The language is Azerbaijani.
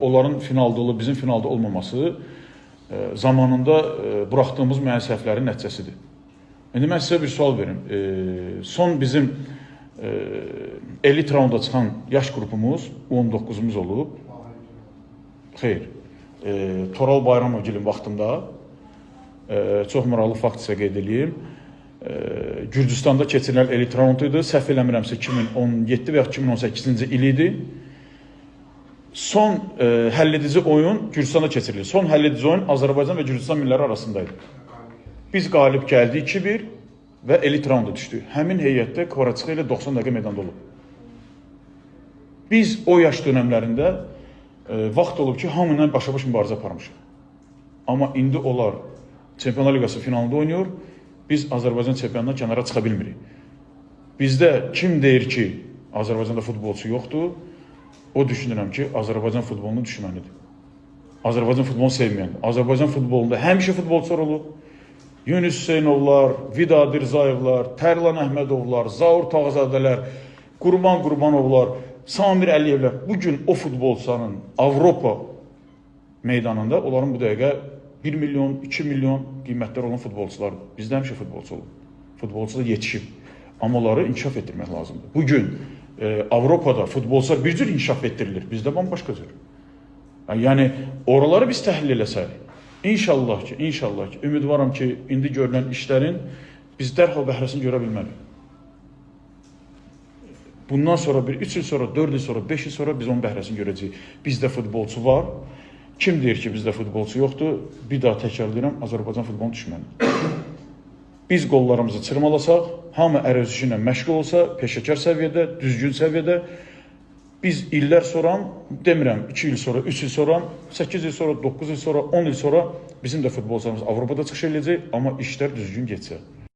onların finalda olub, bizim finalda olmaması zamanında buraxdığımız müəyyən səhvlərin nəticəsidir. İndi mən sizə bir sual verim. Son bizim elit raunda çıxan yaş qrupumuz U19'umuz olub. Xeyr. Toral Bayramovgilin vaxtında çox maraqlı fakt sizə qeyd edeyim. Gürcüstanda keçirilən elit raund idi. Səhv eləmirəmsə 2017 və ya 2018-ci il idi. Son həlledici oyun Gürcüstanda keçirilir. Son həlledici oyun Azərbaycan və Gürcüstan milləri arasındaydı. Biz qalib gəldik 2-1 və elit raunda düşdük. Həmin heyətdə Kvaratskhelia ilə 90 dəqiqə meydanda olub. Biz o yaş dönəmlərində vaxt olub ki, hamı ilə başa-baş mübarizə aparmışıq. Amma indi onlar Çempionlar Liqası finalında oynayır, biz Azərbaycan çempionundan kənara çıxa bilmirik. Bizdə kim deyir ki, Azərbaycanda futbolçu yoxdur, o düşünürəm ki, Azərbaycan futbolunun düşmənidir. Azərbaycan futbolunu sevməyəndir. Azərbaycan futbolunda həmişə futbolçular olub. Yunus Hüseynovlar, Vidadi Rzayevlar, Tərlan Əhmədovlar, Zaur Tağzadələr, Qurban Qurbanovlar, Samir Əliyevlər. Bugün o futbolçuların Avropa meydanında onların bu dəqiqə 1 milyon, 2 milyon qiymətlər olan futbolçulardır. Bizdə həmişə futbolçu olub. Futbolçu da yetişib. Amma onları inkişaf etdirmək lazımdır. Bugün Avropada futbolçular bir cür inkişaf etdirilir. Bizdə bambaşqa cür. Yəni, oraları biz təhlil eləsək, İnşallah ki, ümidvaram ki, indi görülən işlərin biz dərhal bəhrəsini görə bilmərik. Bundan sonra 3 il sonra, 4 il sonra, 5 il sonra biz onun bəhrəsini görəcəyik. Bizdə futbolçu var. Kim deyir ki, bizdə futbolçu yoxdur? Bir daha təkrar edirəm, Azərbaycan futbolunun düşmənidir. Biz qollarımızı çırmalasaq, hamı ərəzişi ilə məşğul olsa, peşəkar səviyyədə, düzgün səviyyədə, biz illər sonra, demirəm 2 il sonra, 3 il sonra, 8 il sonra, 9 il sonra, 10 il sonra bizim də futbolçularımız Avropada çıxış edəcək, amma işlər düzgün geçsə.